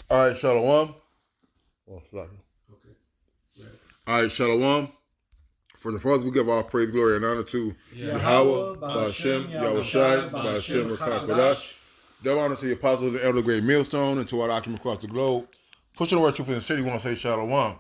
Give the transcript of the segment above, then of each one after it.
All right, Shalom. Oh, sorry. Okay. Right. All right, Shalom. For the first, we give all praise, glory, and honor to Yahweh, Ba'ashem, Yahushai, Ba'ashem, Rakakadash. Double honor to the apostles and elder great millstone and to all doctrine across the globe. Pushing the word truth in the city, we want to say Shalom.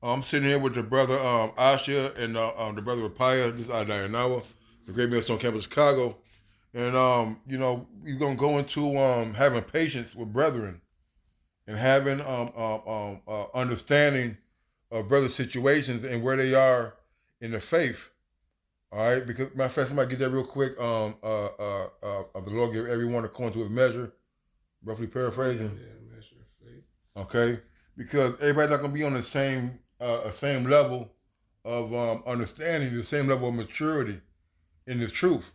I'm sitting here with the brother Asha and the brother Rapaya. This is Adayanawa, the Great Millstone Campus, Chicago. And, we're going to go into having patience with brethren and having understanding of brother situations and where they are in the faith. All right, because matter of fact, somebody get that real quick. The Lord give everyone according to his measure, roughly paraphrasing. Yeah, measure of faith. Okay, because everybody's not gonna be on the same level of understanding, the same level of maturity in the truth.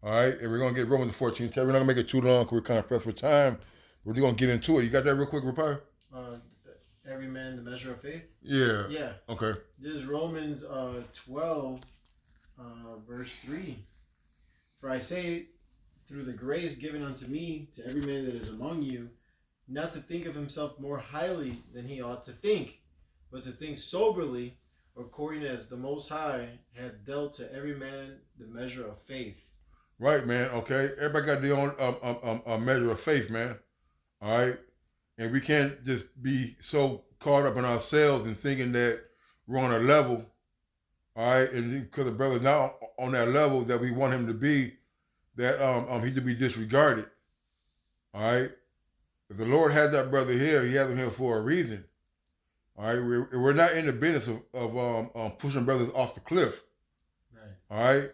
All right, and we're gonna get Romans 14. We're not gonna make it too long because we're kind of pressed for time. We're just gonna get into it. You got that real quick, Rapire? Every man the measure of faith? Yeah. Yeah. Okay. This is Romans 12, verse 3. For I say, through the grace given unto me, to every man that is among you, not to think of himself more highly than he ought to think, but to think soberly, according as the Most High hath dealt to every man the measure of faith. Right, man. Okay. Everybody got their own measure of faith, man. All right. And we can't just be so caught up in ourselves and thinking that we're on a level, all right, and because the brother's not on that level that we want him to be, that he to be disregarded, all right. If the Lord has that brother here, he has him here for a reason, all right. We're not in the business of pushing brothers off the cliff, right. All right.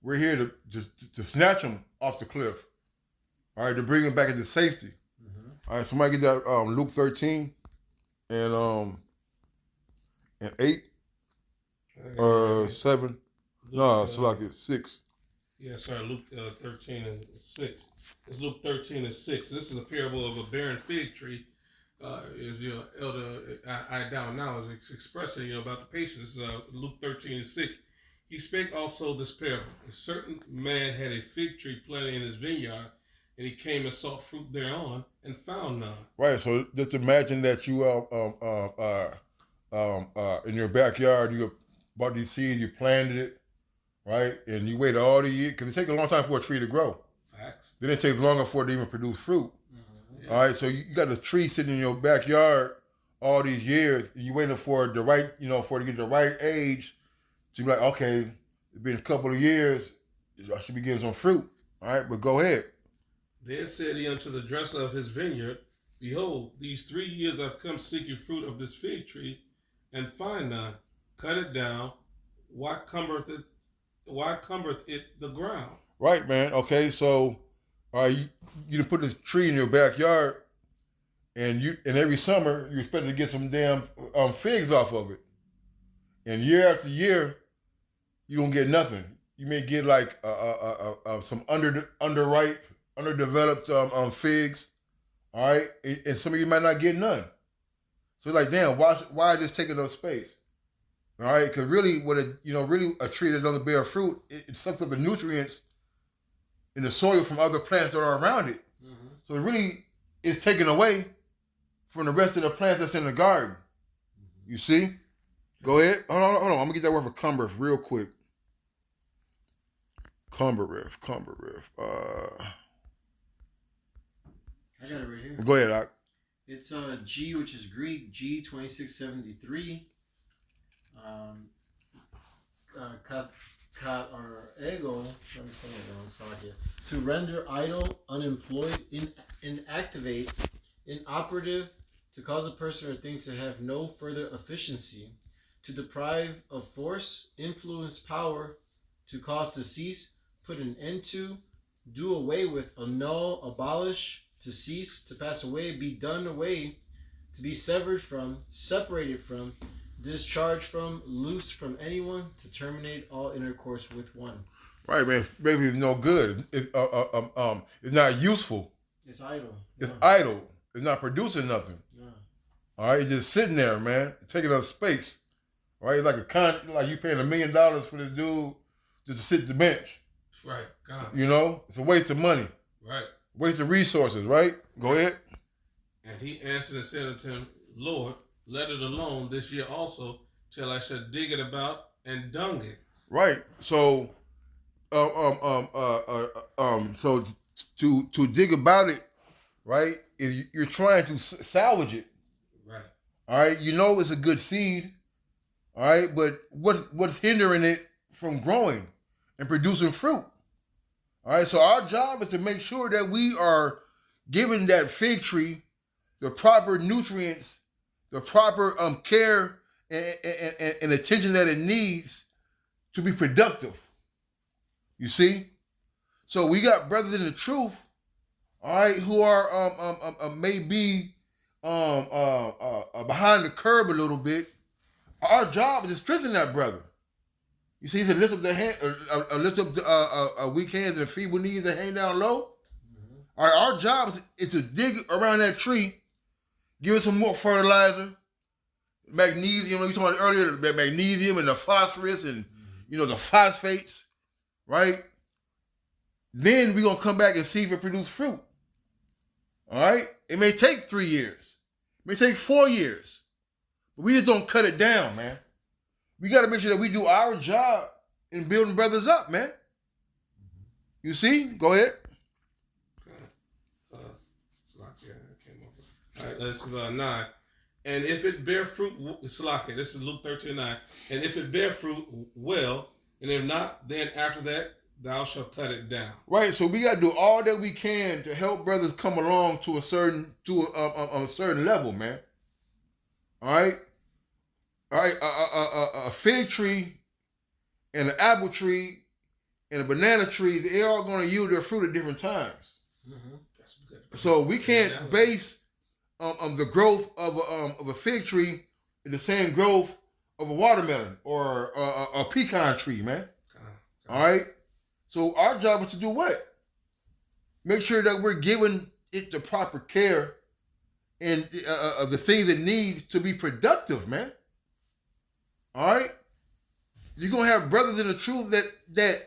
We're here to snatch them off the cliff, all right, to bring them back into safety. All right, somebody get that Luke 13 and 8, 7. No, it's like it's 6. Yeah, sorry, Luke 13 and 6. It's Luke 13 and 6. This is a parable of a barren fig tree. As your elder I down now is expressing about the patience. Luke 13 and 6. He spake also this parable. A certain man had a fig tree planted in his vineyard, and he came and sought fruit thereon, and found none. Right. So just imagine that you in your backyard, you bought these seeds, you planted it, right, and you waited all the years because it takes a long time for a tree to grow. Facts. Then it takes longer for it to even produce fruit. Mm-hmm. Yeah. All right. So you got a tree sitting in your backyard all these years, and you waiting for the right, for it to get the right age. So you're like, okay, it's been a couple of years, I should be getting some fruit. All right, but go ahead. Then said he unto the dresser of his vineyard, Behold, these 3 years I've come seeking fruit of this fig tree, and find none. Cut it down. Why cumbereth it the ground? Right, man. Okay, so you can put this tree in your backyard, and every summer you expect to get some damn figs off of it. And year after year, you don't get nothing. You may get like some underripe, underdeveloped figs, all right, and some of you might not get none. So like, damn, why is this taking up space? All right, because really, really a tree that doesn't bear fruit, it sucks up the nutrients in the soil from other plants that are around it. Mm-hmm. So it really is taken away from the rest of the plants that's in the garden. Mm-hmm. You see? Go ahead. Hold on. I'm gonna get that word for cumbereth real quick. Cumbereth. I got it right here. Go ahead, Doc. It's G, which is Greek, G 2673. Kat or ego. Let me say it wrong. Sorry. To render idle, unemployed, inactivate, inoperative, to cause a person or thing to have no further efficiency, to deprive of force, influence, power, to cause to cease, put an end to, do away with, annul, abolish, to cease, to pass away, be done away, to be severed from, separated from, discharged from, loose from anyone, to terminate all intercourse with one. Right, man. Basically, it's no good. It's not useful. It's idle. It's idle. It's not producing nothing. Yeah. All right, it's just sitting there, man, taking up space. All right, like like you paying $1 million for this dude just to sit at the bench. Right. God. It's a waste of money. Right. Waste of resources. Right. Go ahead. And he answered and said unto him, Lord, let it alone this year also, till I shall dig it about and dung it. Right. So, so to dig about it, right? Is you're trying to salvage it. Right. All right. You know it's a good seed. All right, but what's hindering it from growing and producing fruit? All right. So our job is to make sure that we are giving that fig tree the proper nutrients, the proper care and attention that it needs to be productive. You see? So we got brothers in the truth, all right, who are maybe behind the curb a little bit. Our job is to strengthen that brother. You see, to lift up the hand, lift up the weak hands and feeble knees and hang down low. Mm-hmm. All right, our job is to dig around that tree, give it some more fertilizer, magnesium. You talked about earlier, the magnesium and the phosphorus and the phosphates, right? Then we're gonna come back and see if it produces fruit. All right, it may take 3 years, it may take 4 years, but we just don't cut it down, man. We got to make sure that we do our job in building brothers up, man. You see? Go ahead. All right, this is 9. And if it bear fruit, Salaki, this is Luke 13:9. And if it bear fruit, well, and if not, then after that, thou shalt cut it down. Right. So we got to do all that we can to help brothers come along to a certain level, man. All right. All right. A fig tree and an apple tree and a banana tree, they're all going to yield their fruit at different times. Mm-hmm. That's good. So we can't base the growth of a fig tree in the same growth of a watermelon or a pecan tree, man. All right. So our job is to do what? Make sure that we're giving it the proper care and the things it needs to be productive, man. All right. You're gonna have brothers in the truth that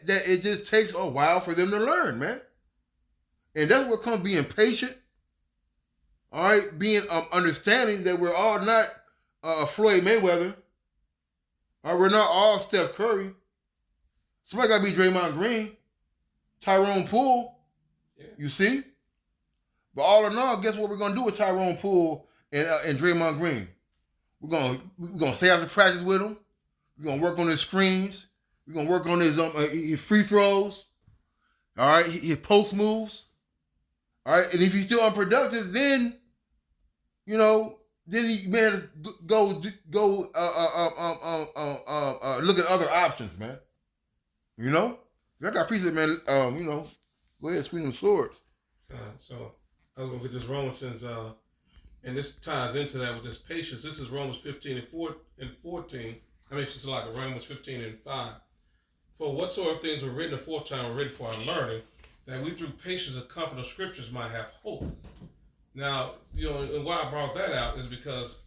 it just takes a while for them to learn, man. And that's what comes being patient. All right, being understanding that we're all not Floyd Mayweather. All right, we're not all Steph Curry. Somebody got to be Draymond Green, Tyrone Poole. Yeah. You see? But all in all, guess what we're gonna do with Tyrone Poole and Draymond Green? We're gonna stay after practice with him. We're gonna work on his screens. We're gonna work on his free throws. All right, his post moves. All right, and if he's still unproductive, then then you may have to go look at other options, man. You know, I got pieces, man. Go ahead, swing them swords. So I was gonna get this Romans, and this ties into that with this patience. This is Romans 15 and 14. I mean, it's just like Romans 15 and 5. For whatsoever things were written aforetime were written for our learning, that we through patience and comfort of scriptures might have hope. Now, and why I brought that out is because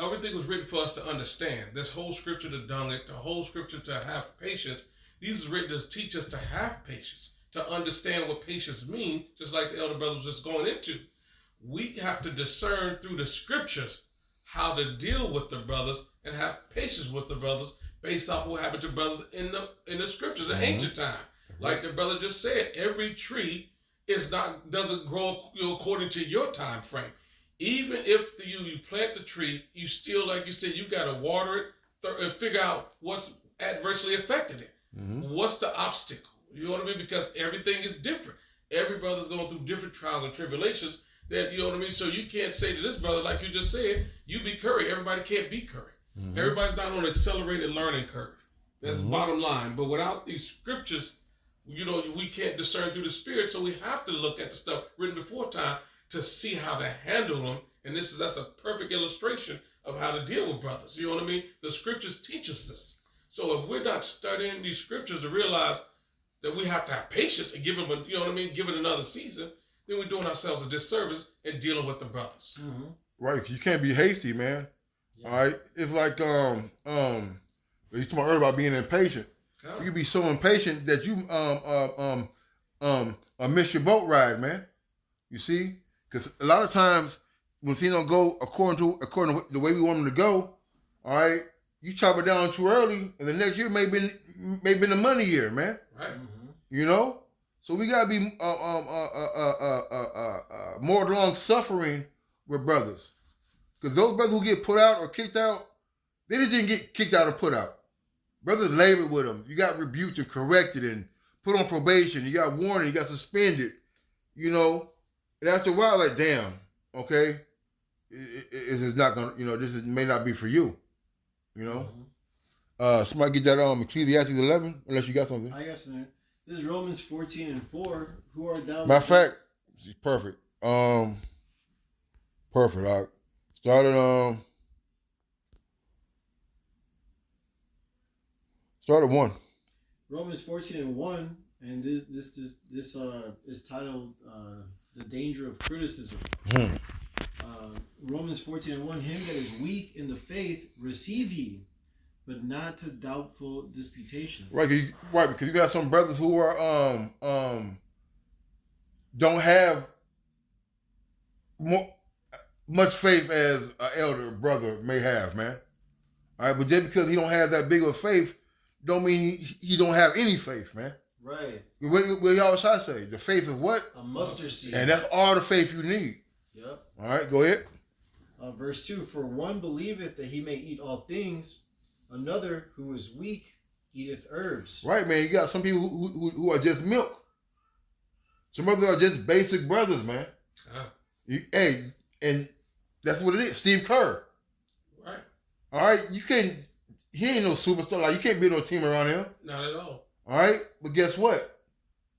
everything was written for us to understand. This whole scripture to dung it, the whole scripture to have patience. These is written to teach us to have patience, to understand what patience means, just like the elder brother was just going into. We have to discern through the scriptures how to deal with the brothers and have patience with the brothers based off what happened to brothers in the scriptures in ancient time. Like the brother just said, every tree doesn't grow according to your time frame. Even if you plant the tree, you still, like you said, you got to water it and figure out what's adversely affecting it. Mm-hmm. What's the obstacle? You know what I mean? Because everything is different. Every brother's going through different trials and tribulations. That, you know what I mean? So you can't say to this brother, like you just said, you be Curry. Everybody can't be Curry. Mm-hmm. Everybody's not on an accelerated learning curve. That's the bottom line. But without these scriptures, we can't discern through the spirit. So we have to look at the stuff written before time to see how to handle them. And that's a perfect illustration of how to deal with brothers. You know what I mean? The scriptures teach us this. So if we're not studying these scriptures to realize that we have to have patience and give them, give it another season, then we're doing ourselves a disservice in dealing with the brothers. Mm-hmm. Right, you can't be hasty, man. Yeah. All right, it's like you talking earlier about being impatient. Yeah. You can be so impatient that you miss your boat ride, man. You see, because a lot of times when things don't go according to the way we want them to go, all right, you chop it down too early, and the next year may been the money year, man. Right. You know, so we gotta be more long suffering with brothers, because those brothers who get put out or kicked out, they just didn't get kicked out and put out. Brothers labored with them. You got rebuked and corrected and put on probation. You got warning. You got suspended. You know, and after a while, like, damn, okay, it is not gonna, you know, may not be for you. You know, somebody get that Ecclesiastes 11, unless you got something. I got something. This is Romans 14:4. Who are thou? Matter of fact, perfect. Perfect. I started Start at 1. Romans 14:1, and this is titled "The Danger of Criticism." Romans 14:1, him that is weak in the faith receive ye, but not to doubtful disputations. Right, because you got some brothers who are don't have much faith as an elder brother may have, man. All right, but just because he don't have that big of a faith, don't mean he don't have any faith, man. Right. What y'all try to say? The faith of what? A mustard seed. And that's all the faith you need. Yep. All right, go ahead. Verse 2, for one believeth that he may eat all things, another who is weak eateth herbs. Right, man. You got some people who are just milk. Some others are just basic brothers, man. Hey, and that's what it is. Steve Kerr. Right. All right, he ain't no superstar. Like, you can't build no team around him. Not at all. All right, but guess what?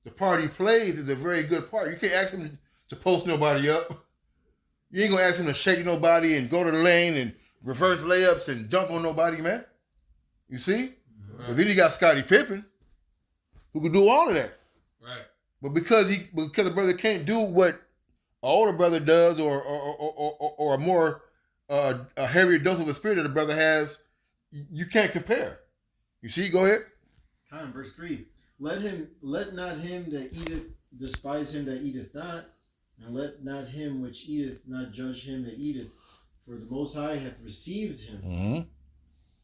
The part he plays is a very good part. You can't ask him to post nobody up. You ain't gonna ask him to shake nobody and go to the lane and reverse layups and dunk on nobody, man. You see? Right. But then you got Scottie Pippen, who can do all of that. Right. But because the brother can't do what an older brother does, or a more a heavier dose of a spirit that the brother has, you can't compare. You see? Go ahead. Verse 3. Let not him that eateth despise him that eateth not, and let not him which eateth not judge him that eateth, for the Most High hath received him. Mm-hmm.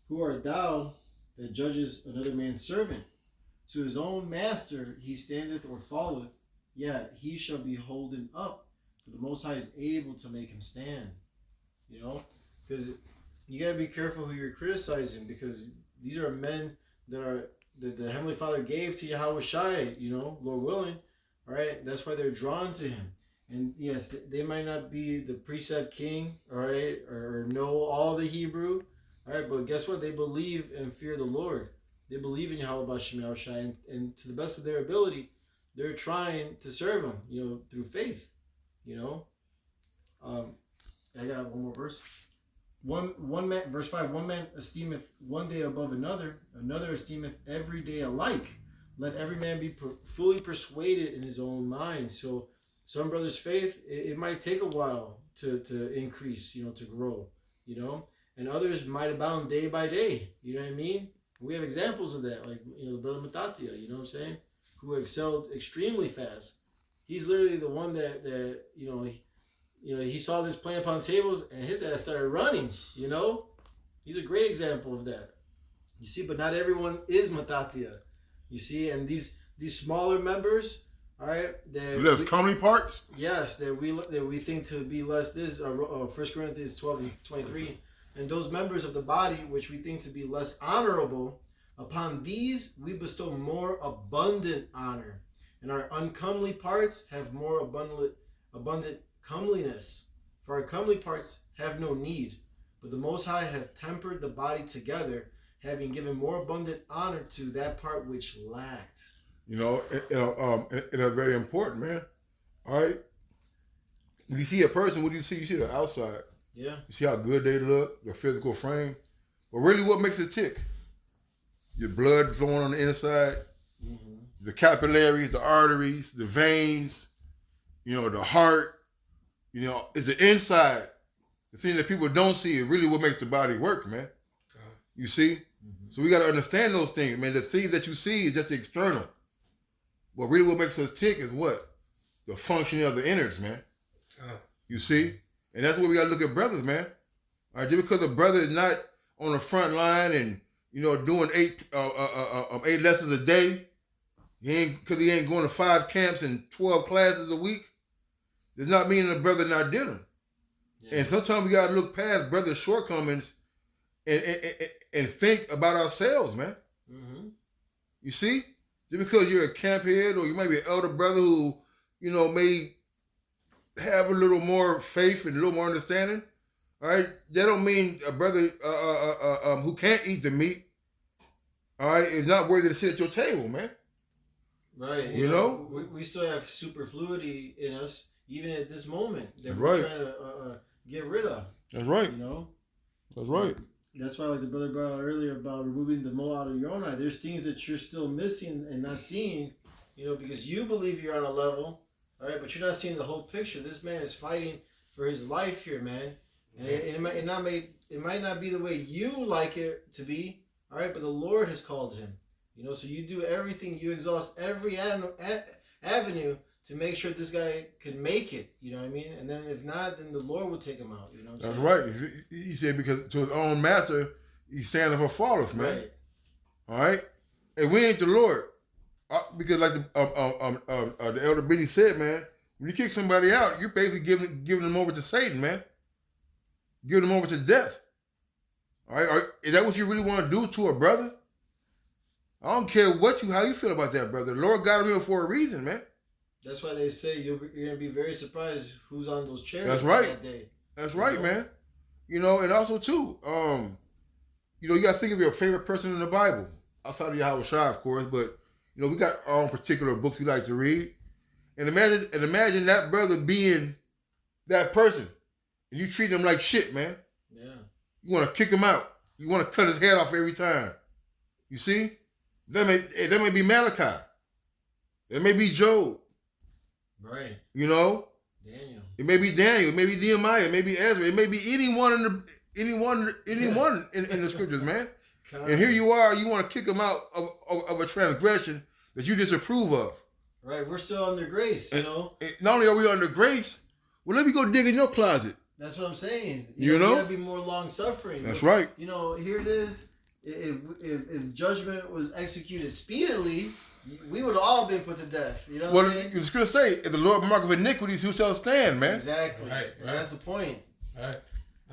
Who art thou that judgest another man's servant? To his own master he standeth or falleth, yet he shall be holden up, for the Most High is able to make him stand. You know, because you gotta be careful who you're criticizing, because these are men that the Heavenly Father gave to Yahweh Shai, you know, Lord willing. All right, that's why they're drawn to him. And yes, they might not be the precept king, all right, or know all the Hebrew, all right, but guess what? They believe and fear the Lord. They believe in Yahweh Bashem Yahushai, and to the best of their ability, they're trying to serve him, you know, through faith, you know. I got one more verse. One man, verse 5, one man esteemeth one day above another, another esteemeth every day alike. Let every man be fully persuaded in his own mind. So some brothers' faith, it might take a while to increase, you know, to grow, you know, and others might abound day by day. You know what I mean? We have examples of that, like, you know, the brother Matatia, you know what I'm saying, who excelled extremely fast. He's literally the one that he saw this playing upon tables and his ass started running, you know? He's a great example of that. You see, but not everyone is Matatia. You see, and these smaller members, all right, There's comely parts. Yes, that we think to be less. This is 1 Corinthians 12:23, and those members of the body which we think to be less honorable, upon these we bestow more abundant honor, and our uncomely parts have more abundant comeliness. For our comely parts have no need, but the Most High hath tempered the body together, having given more abundant honor to that part which lacked. You know, and that's very important, man. All right. When you see a person, what do you see? You see the outside. Yeah. You see how good they look, their physical frame. But really, what makes it tick? Your blood flowing on the inside, the capillaries, the arteries, the veins, you know, the heart. You know, it's the inside. The thing that people don't see is really what makes the body work, man. You see? So we got to understand those things, man. The things that you see is just the external. But really what makes us tick is what? The functioning of the innards, man. You see? And that's the way we got to look at brothers, man. All right, just because a brother is not on the front line and, doing 8 lessons a day, because he ain't going to 5 camps and 12 classes a week, does not mean the brother not dealing. Yeah. And sometimes we got to look past brothers' shortcomings and think about ourselves, man. Mm-hmm. You see? Just because you're a camp head or you might be an elder brother who, may have a little more faith and a little more understanding, all right, that don't mean a brother who can't eat the meat, all right, is not worthy to sit at your table, man. Right. We still have superfluity in us, even at this moment, that we're trying to get rid of. That's right. That's right. That's why, like the brother brought out earlier about removing the mole out of your own eye. There's things that you're still missing and not seeing, because you believe you're on a level, all right, but you're not seeing the whole picture. This man is fighting for his life here, man. And it might not be the way you like it to be, all right, but the Lord has called him. So you do everything, you exhaust every avenue to make sure this guy can make it, you know what I mean? And then if not, then the Lord will take him out, you know what I'm saying? That's right. He said because to his own master, he's standing for faultless, man. Right. All right? And we ain't the Lord. Because like the Elder Benny said, man, when you kick somebody out, you're basically giving them over to Satan, man. Giving them over to death. All right? Is that what you really want to do to a brother? I don't care how you feel about that, brother. The Lord got him here for a reason, man. That's why they say you're going to be very surprised who's on those chairs that day. That's right, man. And also, too, you got to think of your favorite person in the Bible. Outside of Yahweh Shai, of course, but, we got our own particular books we like to read. And imagine that brother being that person. And you treat him like shit, man. Yeah. You want to kick him out. You want to cut his head off every time. You see? That may be Malachi. That may be Job. Right. Daniel. It may be Daniel. It may be Nehemiah. It may be Ezra. It may be anyone in the scriptures, man. And here you are. You want to kick them out of a transgression that you disapprove of. Right. We're still under grace, And not only are we under grace, well, let me go dig in your closet. That's what I'm saying. You You gotta be more long suffering. That's right. Here it is. If judgment was executed speedily, we would have all been put to death. You know what I'm saying? It's going to say, if the Lord mark of iniquities, who shall stand, man? Exactly. Right. That's the point. Right.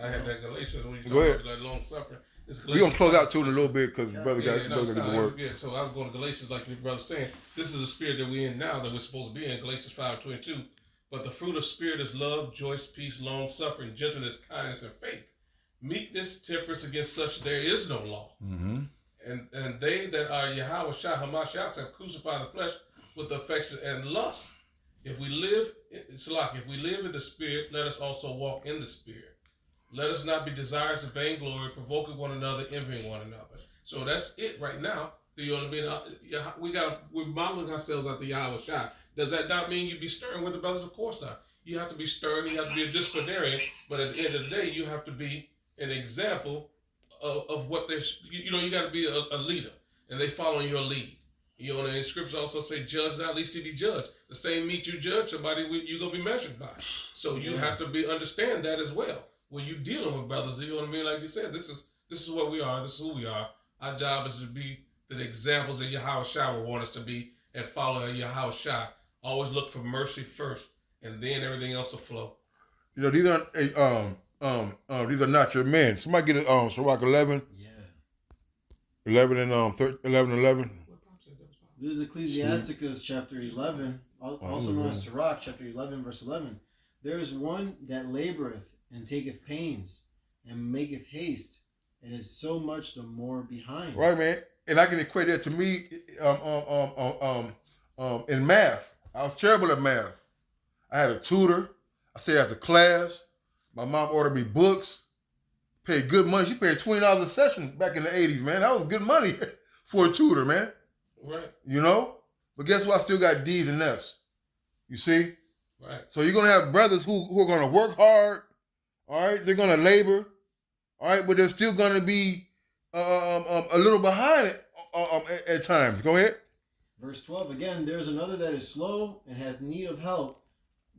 I had that Galatians when you talk about that long suffering. We're going to close out to it in a little bit because brother got to get to work. Yeah, so I was going to Galatians like your brother saying. This is the spirit that we're in now that we're supposed to be in, Galatians 5:22. But the fruit of spirit is love, joy, peace, long suffering, gentleness, kindness, and faith. Meekness, temperance, against such there is no law. Mm-hmm. And they that are Yahweh Shai Hamashiach have crucified the flesh with affection and lust. If we live in the spirit, let us also walk in the spirit. Let us not be desirous of vainglory, provoking one another, envying one another. So that's it right now. You know what I mean? We're modeling ourselves after Yahweh Shai. Does that not mean you be stern with the brothers? Of course not. You have to be stern. You have to be a disciplinarian. But at the end of the day, you have to be an example of what they're. You got to be a leader, and they follow your lead. And the scriptures also say, "Judge not, lest you be judged." The same meat you judge somebody, you're gonna be measured by. So you have to understand that as well. When you're dealing with brothers, you know what I mean? Like you said, this is what we are. This is who we are. Our job is to be the examples that Yahweh Shai would want us to be, and follow Yahweh Shai. Always look for mercy first, and then everything else will flow. These are not your men. Somebody get it. Sirach 11. Yeah. 11 and 11. This is Ecclesiasticus chapter 11, also known as Sirach chapter 11, verse 11. There is one that laboreth and taketh pains and maketh haste, and is so much the more behind. Right, man. And I can equate that to me in math. I was terrible at math. I had a tutor. I stayed after class. My mom ordered me books. Paid good money. She paid $20 a session back in the 80s, man. That was good money for a tutor, man. Right. But guess what? I still got D's and F's. You see? Right. So you're going to have brothers who are going to work hard. All right? They're going to labor. All right? But they're still going to be a little behind at times. Go ahead. Verse 12, again, there's another that is slow and hath need of help,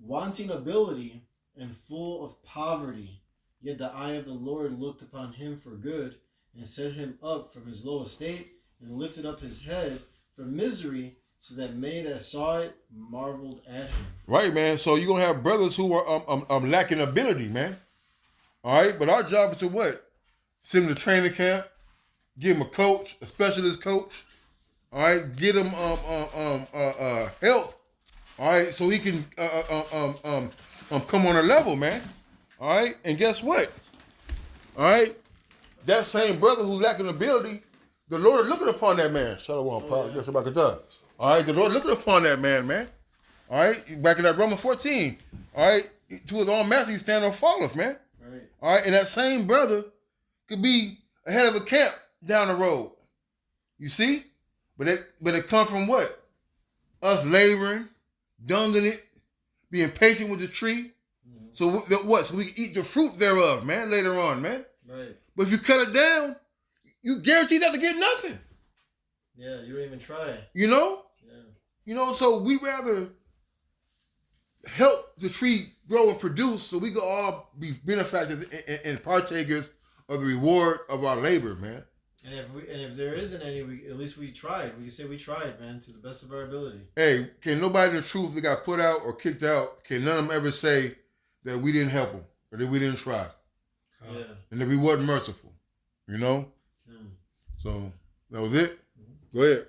wanting ability, and full of poverty. Yet the eye of the Lord looked upon him for good, and set him up from his low estate, and lifted up his head from misery, so that many that saw it marveled at him. Right, man. So you're gonna have brothers who are lacking ability, man. All right, but our job is to what? Send them to training camp, give them a coach, a specialist coach. All right, get him help. All right, so he can come on a level, man. All right, and guess what? All right, that same brother who lacking ability, the Lord is looking upon that man. Shalom, that's about the time. All right, the Lord looking upon that man, man. All right, back in that Romans 14. All right, to his own master he stand or falleth, man. Right. All right, and that same brother could be ahead of a camp down the road. You see? But it come from what? Us laboring, dunging it, being patient with the tree. Mm-hmm. So what? So we can eat the fruit thereof, man, later on, man. Right. But if you cut it down, you guaranteed not to get nothing. Yeah, you don't even try. You know? Yeah. You know, so we rather help the tree grow and produce so we can all be benefactors and partakers of the reward of our labor, man. And if there isn't any, at least we tried. We can say we tried, man, to the best of our ability. Hey, can nobody in the truth that got put out or kicked out, can none of them ever say that we didn't help them or that we didn't try? Yeah. And that we wasn't merciful, you know? So that was it. Go ahead.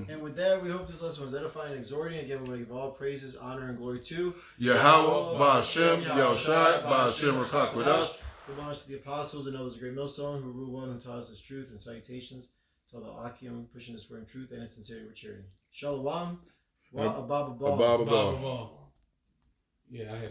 And with that, we hope this lesson was edifying and exhorting. Again, we want to give all praises, honor, and glory to Yahweh, Ba'ashem, Yahushai, Ba'ashem, Rakakwadash. Homage to the apostles and others of Great Millstone who rule one who taught us his truth, and salutations to all the Akim pushing this word in truth and in sincerity with charity. Shalom. Wa ababa. Yeah, I had a